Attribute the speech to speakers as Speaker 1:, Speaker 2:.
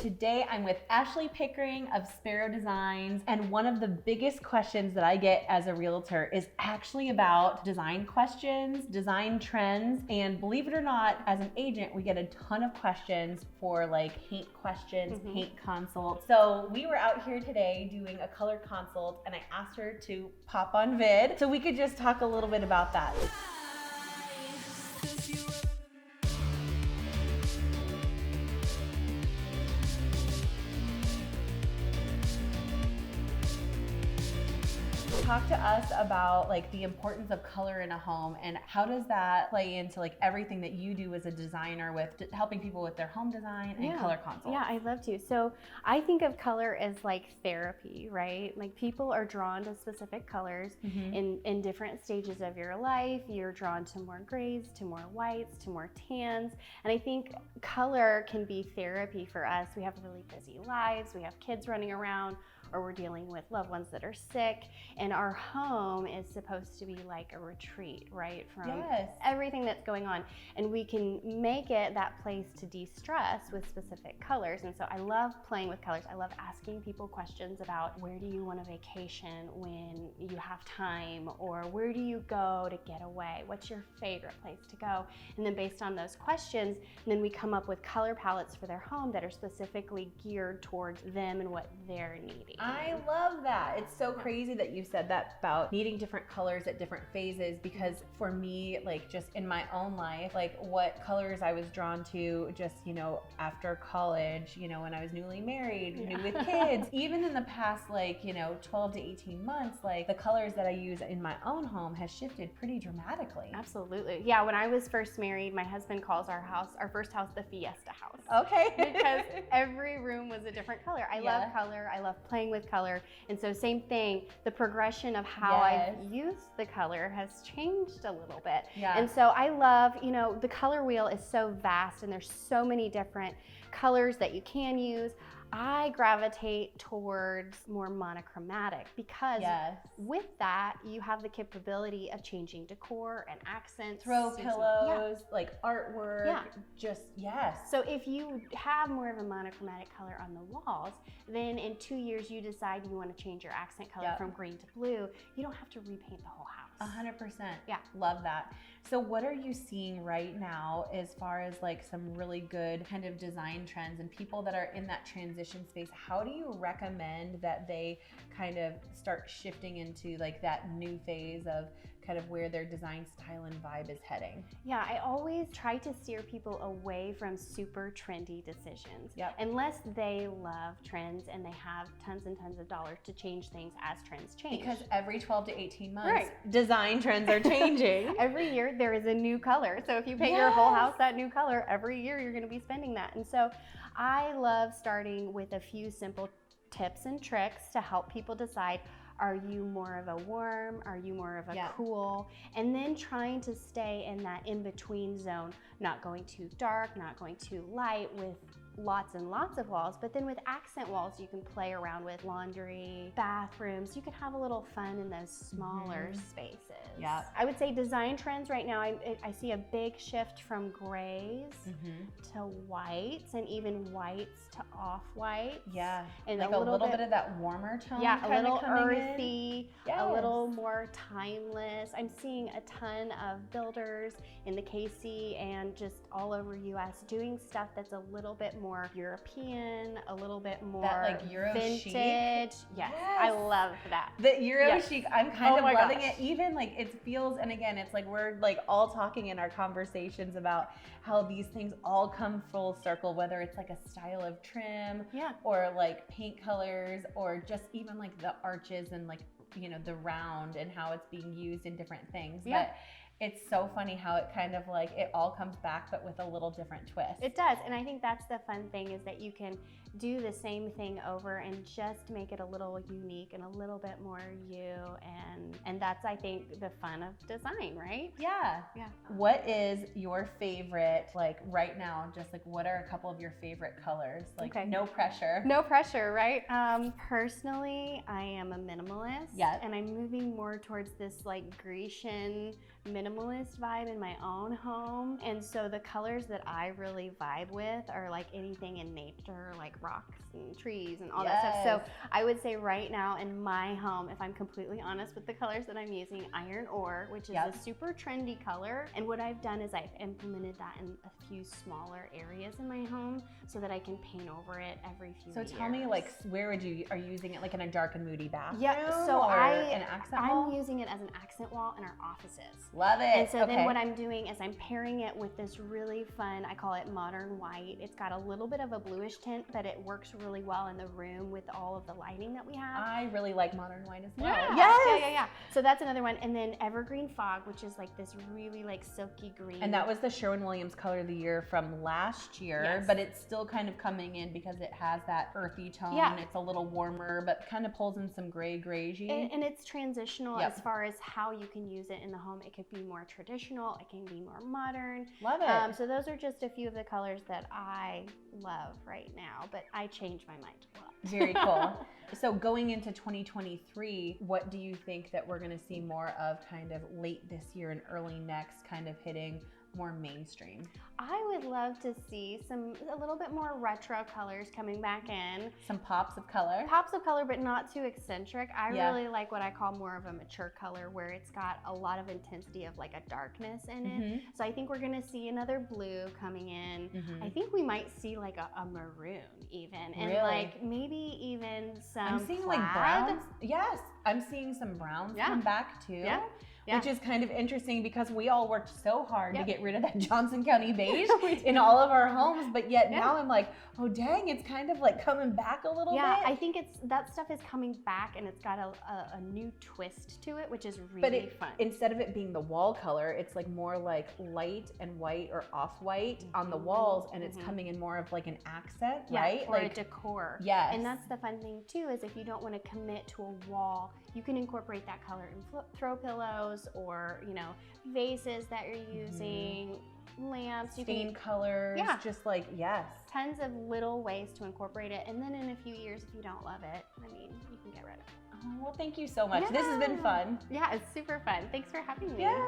Speaker 1: Today I'm with Ashley Pickering of Sparrow Designs, and one of the biggest questions that I get as a realtor is actually about design questions, design trends, and believe it or not, as an agent, we get a ton of questions for like paint questions, paint consults. So we were out here today doing a color consult, and I asked her to pop on vid so we could just talk a little bit about that. Talk to us about like the importance of color in a home, and how does that play into like everything that you do as a designer with helping people with their home design and color consults?
Speaker 2: Yeah, I'd love to. So I think of color as like therapy, right? Like people are drawn to specific colors in different stages of your life. You're drawn to more grays, to more whites, to more tans. And I think color can be therapy for us. We have really busy lives. We have kids running around, or we're dealing with loved ones that are sick, and our home is supposed to be like a retreat, right, from everything that's going on, and we can make it that place to de-stress with specific colors. And so I love playing with colors. I love asking people questions about where do you want a vacation when you have time, or where do you go to get away, what's your favorite place to go, and then based on those questions, then we come up with color palettes for their home that are specifically geared towards them and what they're needing.
Speaker 1: I love that. It's so crazy that you said that about needing different colors at different phases, because for me, like just in my own life, like what colors I was drawn to just, you know, after college, you know, when I was newly married, new with kids, even in the past, like, you know, 12 to 18 months, like the colors that I use in my own home has shifted pretty dramatically.
Speaker 2: Absolutely. Yeah, when I was first married, my husband calls our first house, the Fiesta house.
Speaker 1: Okay.
Speaker 2: Because every room was a different color. I love color. I love playing with color. And so same thing, the progression of how I've used the color has changed a little bit. And so I love, you know, the color wheel is so vast and there's so many different colors that you can use. I gravitate towards more monochromatic because with that, you have the capability of changing decor and accents.
Speaker 1: Throw pillows, like artwork, So if you have more of a monochromatic color on the walls, then in 2 years you decide you want to change your accent color from green to blue, you don't have to repaint the whole house. 100%. Yeah. Love that. So what are you seeing right now as far as like some really good kind of design trends and people that are in that transition space? How do you recommend that they kind of start shifting into like that new phase of kind of where their design style and vibe is heading?
Speaker 2: Yeah, I always try to steer people away from super trendy decisions. Unless they love trends and they have tons and tons of dollars to change things as trends change.
Speaker 1: Because every 12 to 18 months, design trends are changing.
Speaker 2: Every year there is a new color. So if you paint your whole house that new color, every year you're gonna be spending that. And so I love starting with a few simple tips and tricks to help people decide, are you more of a warm? Are you more of a cool? And then trying to stay in that in-between zone, not going too dark, not going too light with lots and lots of walls, but then with accent walls, you can play around with laundry, bathrooms. You can have a little fun in those smaller spaces. I would say design trends right now, I see a big shift from grays to whites, and even whites to off-whites. And
Speaker 1: like a little bit of that warmer tone.
Speaker 2: A little earthy, a little more timeless. I'm seeing a ton of builders in the KC and just all over US doing stuff that's a little bit more European, a little bit more that like Euro
Speaker 1: vintage.
Speaker 2: Chic. Yes, I love that.
Speaker 1: The Euro chic, I'm kind of loving it. Even like it feels, and again, it's like we're like all talking in our conversations about how these things all come full circle, whether it's like a style of trim or like paint colors, or just even like the arches and like, you know, the round and how it's being used in different things. But it's so funny how it kind of like, it all comes back, but with a little different twist.
Speaker 2: It does. And I think that's the fun thing, is that you can do the same thing over and just make it a little unique and a little bit more you. And that's, I think, the fun of design, right?
Speaker 1: Yeah. What is your favorite, like right now, just like what are a couple of your favorite colors? Like no pressure.
Speaker 2: No pressure, right? Personally, I am a minimalist. And I'm moving more towards this like Grecian minimalist vibe in my own home. And so the colors that I really vibe with are like anything in nature, like rocks and trees and all that stuff. So I would say right now in my home, if I'm completely honest with the colors that I'm using, iron ore, which is a super trendy color. And what I've done is I've implemented that in a few smaller areas in my home so that I can paint over it every few years.
Speaker 3: So tell me, like, where are you using it, like in a dark and moody bathroom?
Speaker 2: Yeah, so
Speaker 3: an accent wall?
Speaker 2: I'm using it as an accent wall in our offices.
Speaker 3: Love it.
Speaker 2: And so then what I'm doing is I'm pairing it with this really fun, I call it modern white. It's got a little bit of a bluish tint, but it works really well in the room with all of the lighting that we have.
Speaker 3: I really like modern white as well.
Speaker 2: Yeah. So that's another one. And then Evergreen Fog, which is like this really like silky green.
Speaker 3: And that was the Sherwin-Williams color of the year from last year, but it's still kind of coming in because it has that earthy tone.
Speaker 2: Yeah.
Speaker 3: It's a little warmer, but kind of pulls in some grayy.
Speaker 2: And it's transitional as far as how you can use it in the home. It could be more traditional, it can be more modern.
Speaker 3: Love it.
Speaker 2: So those are just a few of the colors that I love right now, but I change my mind a lot.
Speaker 3: Very cool. So going into 2023, what do you think that we're going to see more of kind of late this year and early next, kind of hitting more mainstream?
Speaker 2: I would love to see a little bit more retro colors coming back in.
Speaker 3: Some pops of color.
Speaker 2: Pops of color, but not too eccentric. I really like what I call more of a mature color where it's got a lot of intensity of like a darkness in it. So I think we're gonna see another blue coming in. I think we might see like a maroon even. And like maybe even some
Speaker 3: I'm seeing
Speaker 2: plaid.
Speaker 3: like browns. Yes, I'm seeing some browns come back too. Which is kind of interesting because we all worked so hard to get rid of that Johnson County beige in all of our homes, but yet now I'm like, oh dang, it's kind of like coming back a little bit.
Speaker 2: Yeah, I think that stuff is coming back and it's got a new twist to it, which is really fun.
Speaker 3: Instead of it being the wall color, it's like more like light and white or off-white on the walls, and it's coming in more of like an accent, right?
Speaker 2: Or like a decor.
Speaker 3: Yes.
Speaker 2: And that's the fun thing too, is if you don't want to commit to a wall, you can incorporate that color in throw pillows or, you know, vases that you're using, lamps.
Speaker 3: Stain colors, just like,
Speaker 2: tons of little ways to incorporate it. And then in a few years, if you don't love it, I mean, you can get rid of it.
Speaker 3: Oh, well, thank you so much. This has been fun.
Speaker 2: Yeah, it's super fun. Thanks for having me.
Speaker 3: Yes.